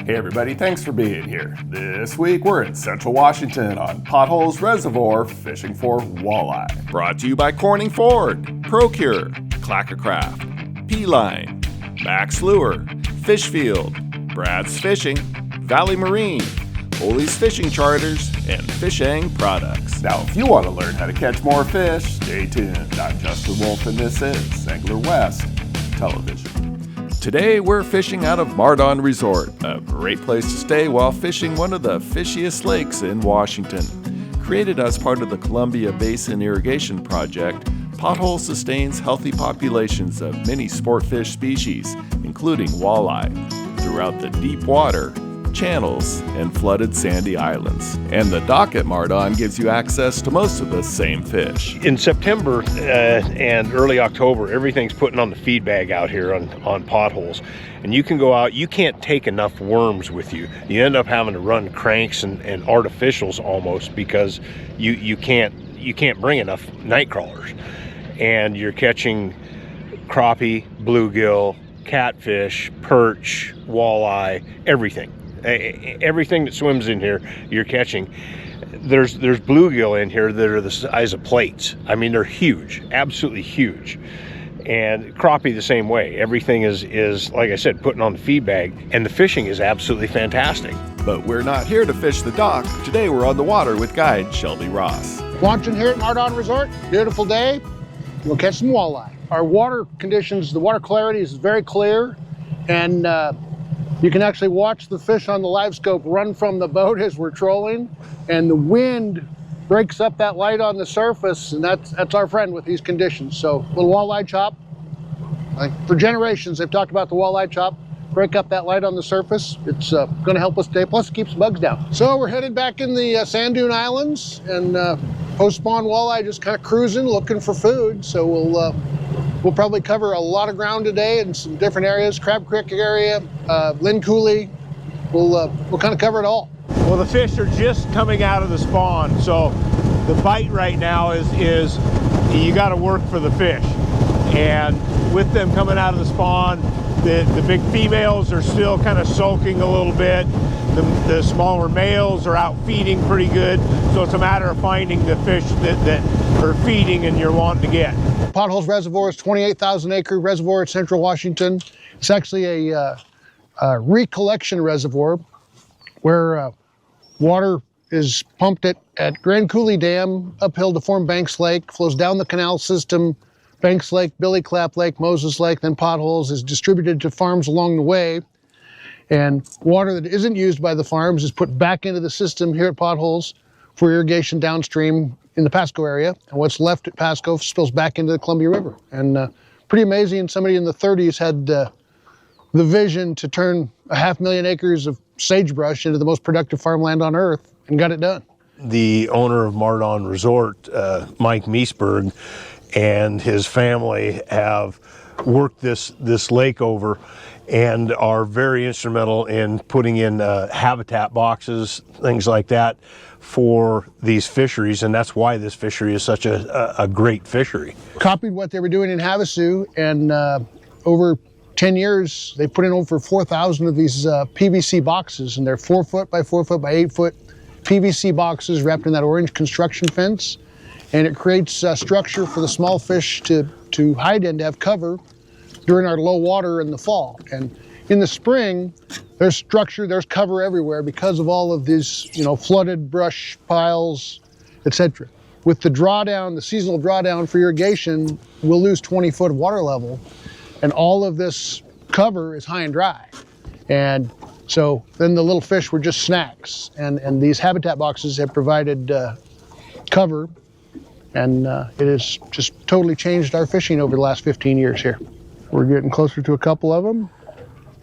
Hey everybody, thanks for being here. This week we're in Central Washington on Potholes Reservoir fishing for walleye. Brought to you by Corning Ford, Procure, Clackercraft, P-Line, Mack's Lure, Fishfield, Brad's Fishing, Valley Marine, Foley's Fishing Charters, and Fishang Products. Now if you want to learn how to catch more fish, stay tuned. I'm Justin Wolf and this is Angler West Television. Today we're fishing out of Mardon Resort, a great place to stay while fishing one of the fishiest lakes in Washington. Created as part of the Columbia Basin Irrigation Project, Pothole sustains healthy populations of many sport fish species, including walleye, throughout the deep water, channels, and flooded sandy islands. And the dock at Mardon gives you access to most of the same fish. In September and early October, everything's putting on the feed bag out here on Potholes. And you can go out, you can't take enough worms with you. You end up having to run cranks and artificials almost because you can't bring enough night crawlers. And you're catching crappie, bluegill, catfish, perch, walleye, everything. Everything that swims in here, you're catching. There's bluegill in here that are the size of plates. I mean, they're huge, absolutely huge. And crappie the same way. Everything is like I said, putting on the feed bag, and the fishing is absolutely fantastic. But we're not here to fish the dock. Today we're on the water with guide Shelby Ross. Launching here at Mardon Resort, beautiful day. We'll catch some walleye. Our water conditions, the water clarity is very clear, and you can actually watch the fish on the live scope run from the boat as we're trolling, and the wind breaks up that light on the surface, and that's our friend with these conditions. So little walleye chop. Like for generations, they've talked about the walleye chop. Break up that light on the surface. It's going to help us today. Plus, it keeps bugs down. So we're headed back in the Sand Dune Islands, and post-spawn walleye just kind of cruising, looking for food. So we'll probably cover a lot of ground today in some different areas. Crab Creek area, Lin Coolie. We'll kind of cover it all. Well, the fish are just coming out of the spawn, so the bite right now is you got to work for the fish. And with them coming out of the spawn, the big females are still kind of sulking a little bit. The smaller males are out feeding pretty good, so it's a matter of finding the fish that are feeding and you're wanting to get. Potholes Reservoir is 28,000 acre reservoir in Central Washington. It's actually a recollection reservoir where water is pumped at Grand Coulee Dam uphill to form Banks Lake, flows down the canal system, Banks Lake, Billy Clapp Lake, Moses Lake, then Potholes, is distributed to farms along the way. And water that isn't used by the farms is put back into the system here at Potholes for irrigation downstream in the Pasco area. And what's left at Pasco spills back into the Columbia River. And pretty amazing, somebody in the 30s had the vision to turn 500,000 acres of sagebrush into the most productive farmland on earth, and got it done. The owner of Mardon Resort, Mike Meisberg, and his family have worked this lake over and are very instrumental in putting in habitat boxes, things like that, for these fisheries, and that's why this fishery is such a great fishery. Copied what they were doing in Havasu, and over 10 years, they put in over 4,000 of these PVC boxes, and they're 4 foot by 4 foot by 8 foot PVC boxes wrapped in that orange construction fence. And it creates a structure for the small fish to hide in, to have cover during our low water in the fall. And in the spring, there's structure, there's cover everywhere because of all of these, flooded brush piles, etc. With the drawdown, the seasonal drawdown for irrigation, we'll lose 20 foot of water level. And all of this cover is high and dry. And so then the little fish were just snacks. And these habitat boxes have provided cover. And it has just totally changed our fishing over the last 15 years here. We're getting closer to a couple of them.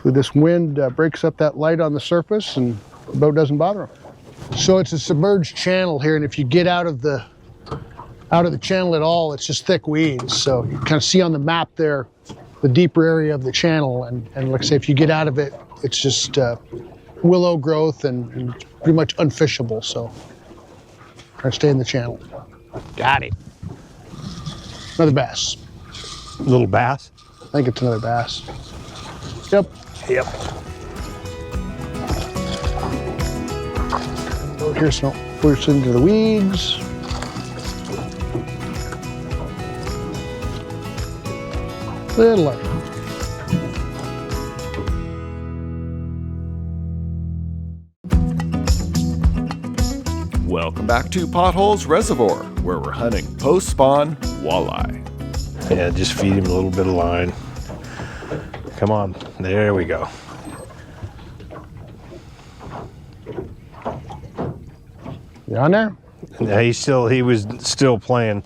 So this wind breaks up that light on the surface and the boat doesn't bother them. So it's a submerged channel here, and if you get out of the channel at all, it's just thick weeds. So you kind of see on the map there the deeper area of the channel, and like I say, if you get out of it, it's just willow growth and pretty much unfishable. So try to stay in the channel. Got it. Another bass. Little bass? I think it's another bass. Yep. So here's some first into the weeds. Little lighter. Welcome back to Potholes Reservoir, where we're hunting post-spawn walleye. Yeah, just feed him a little bit of line. Come on, there we go. You on there? Yeah, he was still playing.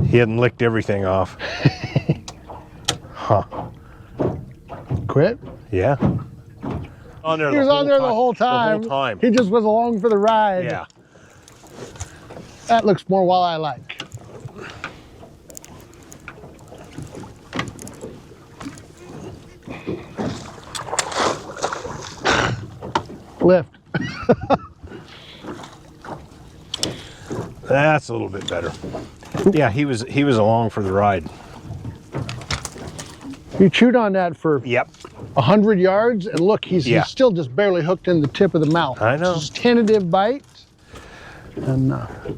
He hadn't licked everything off. Huh. Quit? Yeah. On there He was on there the whole time. The whole time. He just was along for the ride. Yeah. That looks more walleye-like. Lift. That's a little bit better. Yeah, he was along for the ride. He chewed on that for Yep. 100 yards, and look, he's still just barely hooked in the tip of the mouth. I know. Just tentative bite. And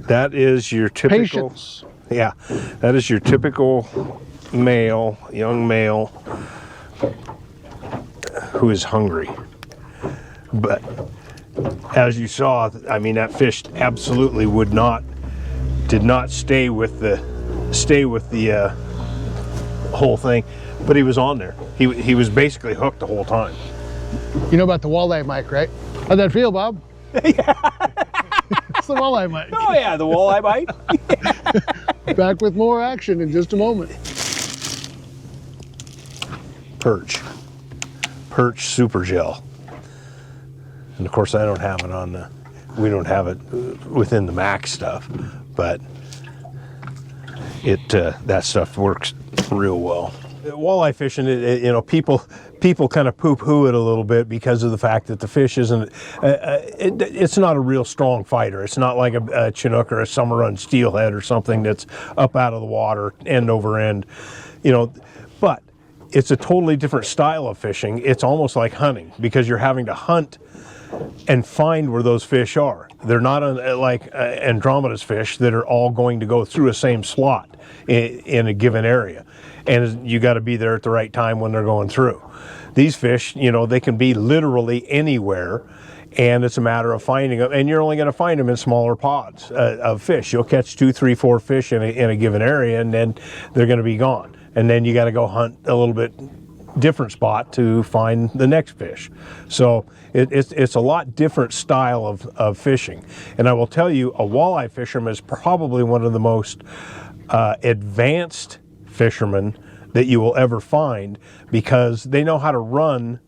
that is your typical. Patience. Yeah, that is your typical male, young male, who is hungry. But as you saw, I mean, that fish absolutely did not stay with the whole thing, but he was on there. He was basically hooked the whole time. You know about the walleye mic, right? How'd that feel, Bob? Yeah. It's the walleye mic. Oh yeah, the walleye bite. Back with more action in just a moment. Perch super gel. And of course I don't have it we don't have it within the Mack stuff, but that stuff works real well. Walleye fishing, you know, people kind of poo-poo it a little bit because of the fact that the fish isn't, it's not a real strong fighter. It's not like a Chinook or a summer run steelhead or something that's up out of the water end over end, you know, but it's a totally different style of fishing. It's almost like hunting because you're having to hunt and find where those fish are. They're not like Andromeda's fish that are all going to go through a same slot in a given area. And you got to be there at the right time when they're going through. These fish, you know, they can be literally anywhere, and it's a matter of finding them. And you're only going to find them in smaller pods of fish. You'll catch 2, 3, 4 fish in a given area, and then they're going to be gone. And then you got to go hunt a little bit different spot to find the next fish. So it's a lot different style of fishing. And I will tell you, a walleye fisherman is probably one of the most advanced fishermen that you will ever find, because they know how to run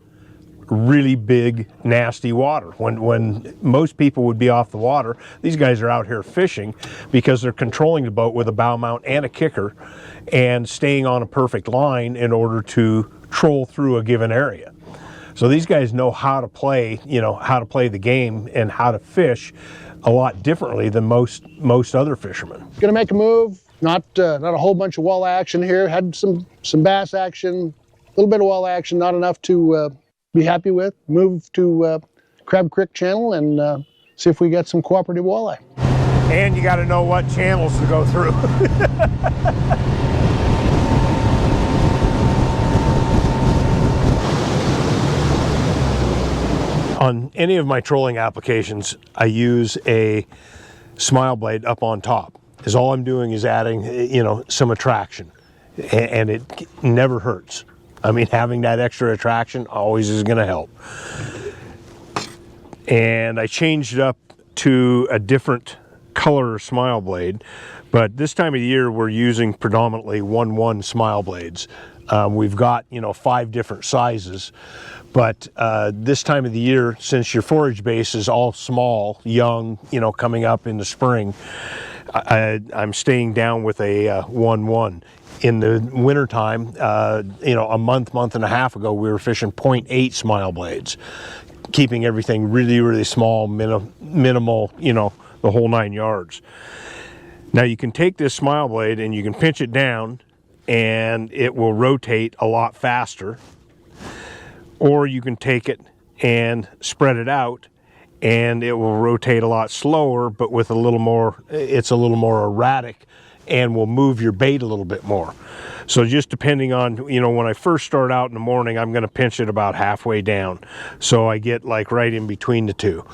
really big, nasty water. When most people would be off the water, these guys are out here fishing because they're controlling the boat with a bow mount and a kicker and staying on a perfect line in order to troll through a given area. So these guys know how to play, you know, how to play the game and how to fish a lot differently than most other fishermen. Gonna make a move. Not a whole bunch of walleye action here. Had some bass action, a little bit of walleye action, not enough to be happy with. Move to Crab Creek channel and see if we get some cooperative walleye. And you got to know what channels to go through. On any of my trolling applications, I use a smile blade up on top. Because all I'm doing is adding, you know, some attraction, and it never hurts. I mean, having that extra attraction always is going to help. And I changed it up to a different color smile blade, but this time of the year we're using predominantly 1/1 smile blades. We've got, you know, 5 different sizes, but this time of the year, since your forage base is all small, young, you know, coming up in the spring, I'm staying down with a 1/1. In the wintertime, you know, a month and a half ago, we were fishing 0.8 smile blades, keeping everything really, really small, minimal, you know, the whole 9 yards. Now you can take this smile blade and you can pinch it down and it will rotate a lot faster, or you can take it and spread it out and it will rotate a lot slower, but with it's a little more erratic and will move your bait a little bit more. So just depending on, when I first start out in the morning, I'm going to pinch it about halfway down, so I get like right in between the two.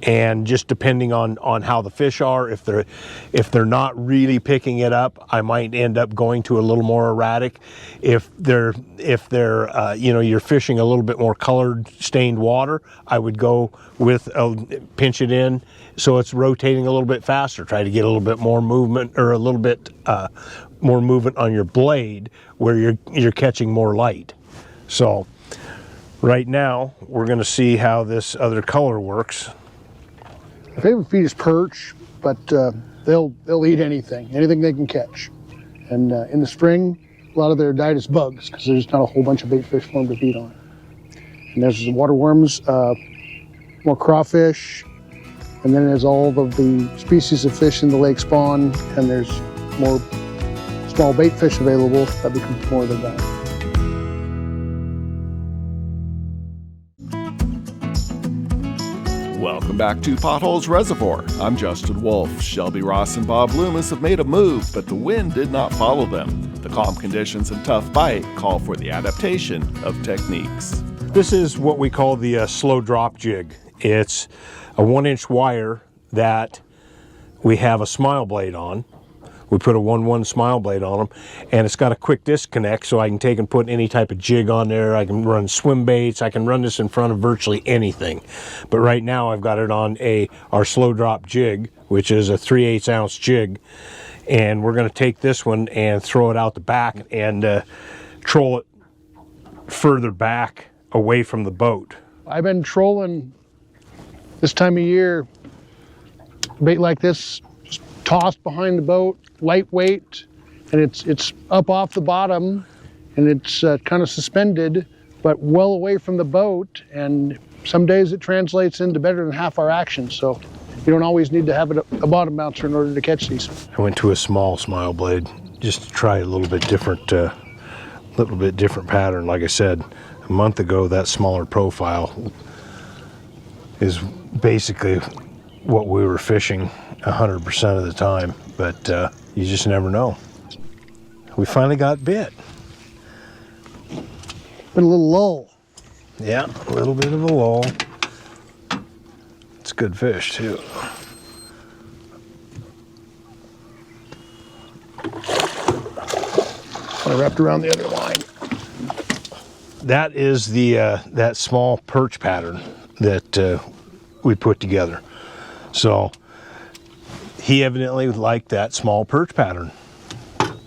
And just depending on how the fish are, if they're not really picking it up, I might end up going to a little more erratic. If they're you're fishing a little bit more colored stained water, I would go with pinch it in so it's rotating a little bit faster. Try to get a little bit more movement, or a little bit more movement on your blade where you're catching more light. So right now we're going to see how this other color works. My favorite feed is perch, but they'll eat anything they can catch. And in the spring, a lot of their diet is bugs, because there's not a whole bunch of bait fish for them to feed on. And there's the water worms, more crawfish, and then there's all of the species of fish in the lake spawn, and there's more small bait fish available. That becomes more of their diet. Welcome back to Potholes Reservoir. I'm Justin Wolf. Shelby, Ross, and Bob Loomis have made a move, but the wind did not follow them. The calm conditions and tough bite call for the adaptation of techniques. This is what we call the slow drop jig. It's a 1-inch wire that we have a smile blade on. We put a 1-1 smile blade on them, and it's got a quick disconnect, so I can take and put any type of jig on there. I can run swim baits. I can run this in front of virtually anything. But right now I've got it on our slow drop jig, which is a 3/8 ounce jig, and we're going to take this one and throw it out the back and troll it further back away from the boat. I've been trolling this time of year, bait like this, just tossed behind the boat, lightweight, and it's up off the bottom, and it's kind of suspended, but well away from the boat. And some days it translates into better than half our action. So you don't always need to have a bottom bouncer in order to catch these. I went to a small smile blade just to try a little bit different pattern. Like I said, a month ago, that smaller profile is basically what we were fishing 100% of the time, but you just never know. We finally got bit. Been a little lull. Yeah, a little bit of a lull. It's good fish too. I wrapped around the other line. That is that small perch pattern that we put together. So he evidently liked that small perch pattern.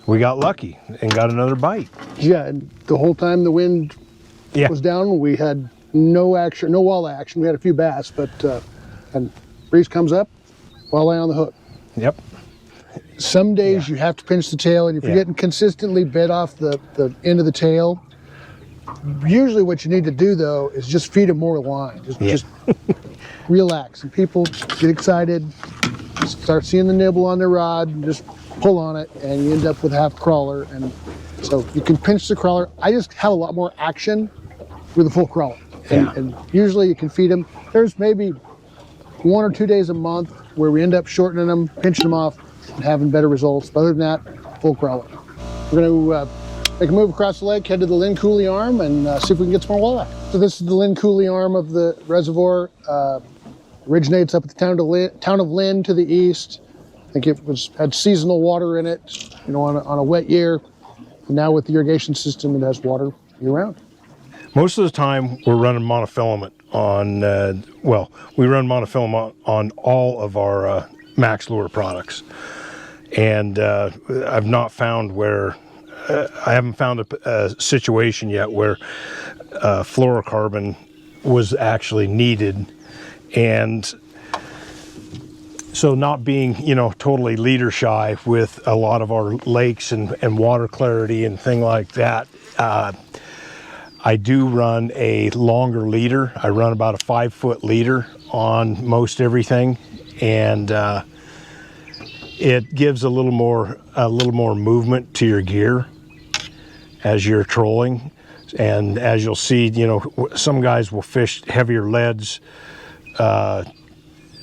We got lucky and got another bite. Yeah, and the whole time the wind was down, we had no action, no walleye action. We had a few bass, but and breeze comes up, walleye on the hook. Yep. Some days you have to pinch the tail, and if you're getting consistently bit off the end of the tail, usually what you need to do though is just feed them more line. Just relax, and people get excited, start seeing the nibble on their rod, and just pull on it, and you end up with half crawler. And so you can pinch the crawler. I just have a lot more action with a full crawler, and usually you can feed them. There's maybe 1 or 2 days a month where we end up shortening them, pinching them off, and having better results. But other than that, full crawler. We're going to make a move across the lake, head to the Lin Coolie arm, and see if we can get some more walleye. So this is the Lin Coolie arm of the reservoir. Originates up at the town of Lin to the east. I think it had seasonal water in it, on a wet year. And now with the irrigation system, it has water year-round. Most of the time, we're running monofilament on. We run monofilament on all of our Mack's lure products, and I've not found where. I haven't found a situation yet where fluorocarbon was actually needed. And so not being, totally leader shy with a lot of our lakes and water clarity and thing like that, I do run a longer leader. I run about a 5-foot leader on most everything, and it gives a little more movement to your gear as you're trolling. And as you'll see, some guys will fish heavier leads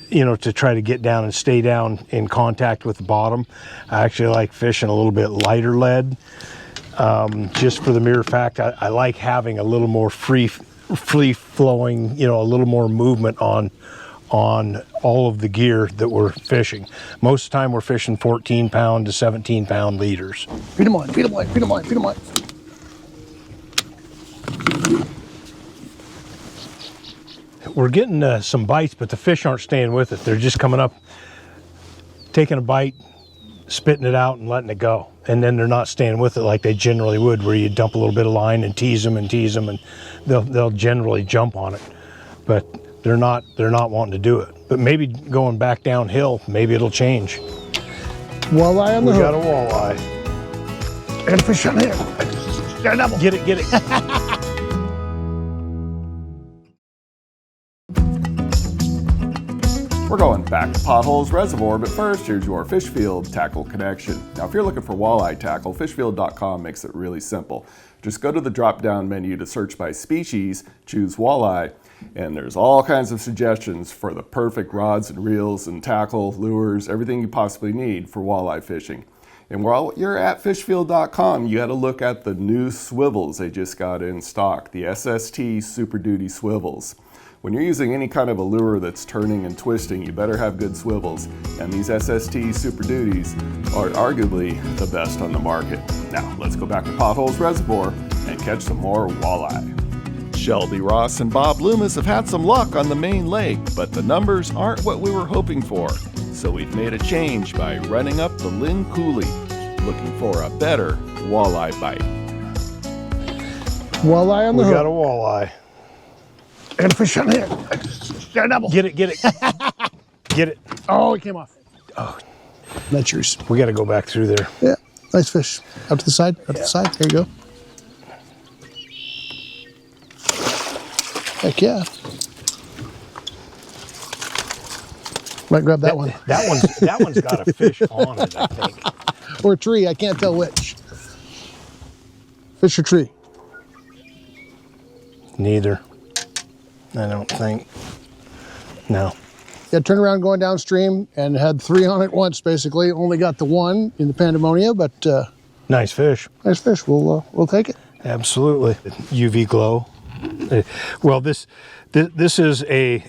you know, to try to get down and stay down in contact with the bottom. I actually like fishing a little bit lighter lead, just for the mere fact I like having a little more free flowing, you know, a little more movement on all of the gear that we're fishing. Most of the time we're fishing 14 pound to 17 pound leaders. Feed them on, feed them on, feed them on, feed them on. We're getting some bites, but the fish aren't staying with it. They're just coming up, taking a bite, spitting it out and letting it go. And then they're not staying with it like they generally would, where you dump a little bit of line and tease them, and they'll generally jump on it. But they're not wanting to do it. But maybe going back downhill, maybe it'll change. Walleye on the hook. We got a walleye. And a fish on here. Got a double. Get it, get it. We're going back to Potholes Reservoir, but first, here's your Fishfield tackle connection. Now, if you're looking for walleye tackle, fishfield.com makes it really simple. Just go to the drop-down menu to search by species, choose walleye, and there's all kinds of suggestions for the perfect rods and reels and tackle, lures, everything you possibly need for walleye fishing. And while you're at fishfield.com, you got to look at the new swivels they just got in stock, the SST Super Duty swivels. When you're using any kind of a lure that's turning and twisting, you better have good swivels, and these SST Super Duties are arguably the best on the market. Now, let's go back to Potholes Reservoir and catch some more walleye. Shelby Ross and Bob Loomis have had some luck on the main lake, but the numbers aren't what we were hoping for. So we've made a change by running up the Lin Coolie, looking for a better walleye bite. Walleye on the hook. We got a walleye. And a fish on here. Got a double. Get it, get it. Get it. Oh, it came off. Oh, that's yours. we got to go back through there. Yeah, nice fish. Out to the side, out to the side. There you go. Heck yeah. Might grab that one. That one's got a fish on it, I think. Or a tree, I can't tell which. Fish or tree? Neither. I don't think. No. Yeah, turn around going downstream and had 3 on it once, basically. Only got the 1 in the pandemonia, but Nice fish. nice fish. We'll take it. Absolutely. UV glow. Well, this is a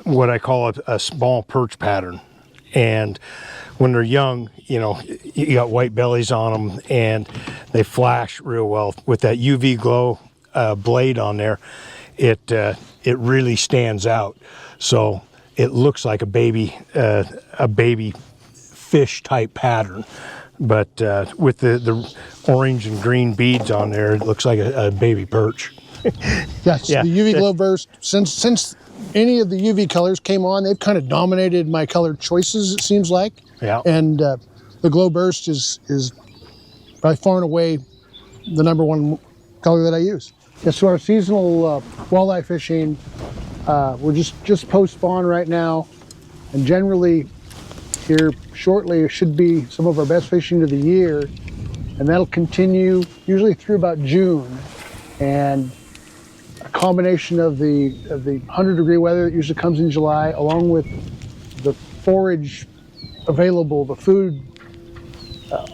what I call a small perch pattern, and when they're young, you know, you got white bellies on them, and they flash real well with that UV glow blade on there. It really stands out, so it looks like a baby fish type pattern, but with the orange and green beads on there, it looks like a baby perch. Yes, Yeah. the UV glow burst. Since any of the UV colors came on, they've kind of dominated my color choices, it seems like. Yeah. And the glow burst is by far and away the #1 color that I use. Yeah, so our seasonal walleye fishing, we're just post-spawn right now, and generally here shortly should be some of our best fishing of the year, and that'll continue usually through about June. And a combination of the 100-degree weather that usually comes in July, along with the forage available, the food,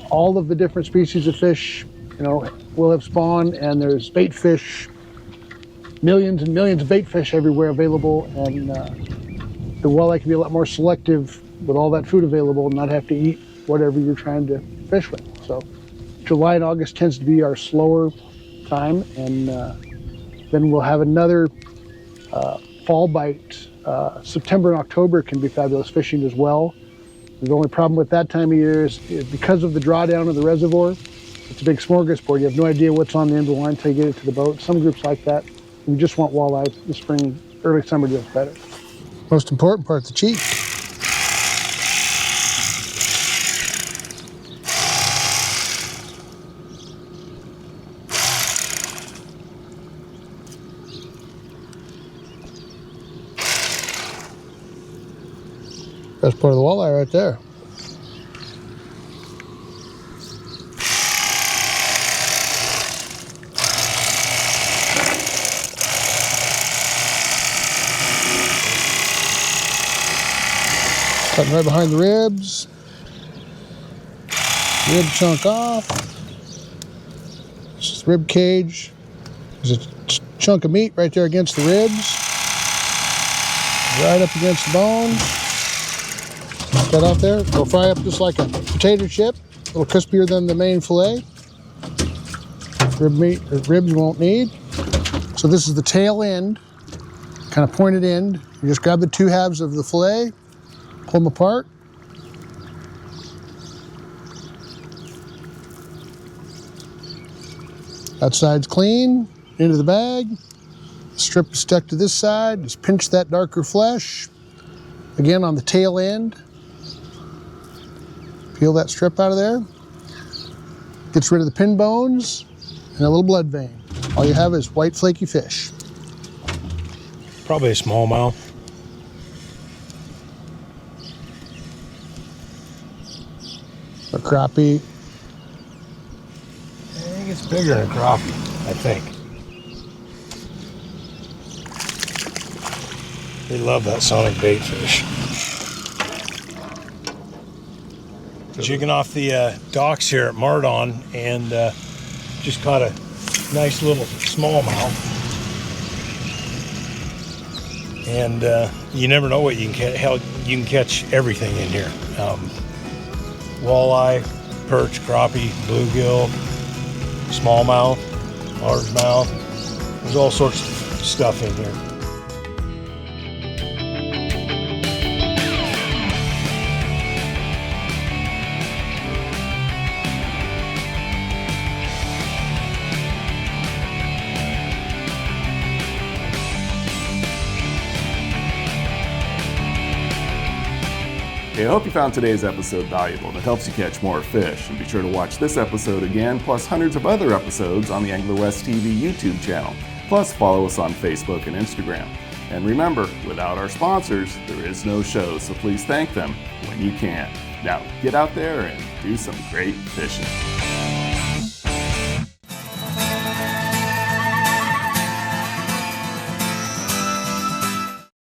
all of the different species of fish, you know, will have spawned, and there's bait fish, millions and millions of bait fish everywhere available, and the walleye can be a lot more selective with all that food available and not have to eat whatever you're trying to fish with. So July and August tends to be our slower time, and then we'll have another fall bite. September and October can be fabulous fishing as well. The only problem with that time of year is because of the drawdown of the reservoir, it's a big smorgasbord. You have no idea what's on the end of the line until you get it to the boat. Some groups like that. We just want walleye. The spring, early summer does better. Most important part, the cheek. Best part of the walleye right there. Cutting right behind the ribs. Rib chunk off. This is the rib cage. There's a chunk of meat right there against the ribs. Right up against the bone. Put that out there. It'll fry up just like a potato chip. A little crispier than the main fillet. Ribs won't need. So this is the tail end, kind of pointed end. You just grab the two halves of the fillet, pull them apart. That side's clean, into the bag. Strip is stuck to this side. Just pinch that darker flesh. Again on the tail end. Peel that strip out of there. Gets rid of the pin bones and a little blood vein. All you have is white flaky fish. Probably a smallmouth. A crappie. I think it's bigger than a crappie, I think. They love that sonic bait fish. Jigging off the docks here at Mardon, and just caught a nice little smallmouth. And you never know what you can catch. Hell, you can catch everything in here. Walleye, perch, crappie, bluegill, smallmouth, largemouth. There's all sorts of stuff in here. Hey, I hope you found today's episode valuable and it helps you catch more fish. And be sure to watch this episode again, plus hundreds of other episodes on the Angler West TV YouTube channel. Plus, follow us on Facebook and Instagram. And remember, without our sponsors, there is no show, so please thank them when you can. Now, get out there and do some great fishing.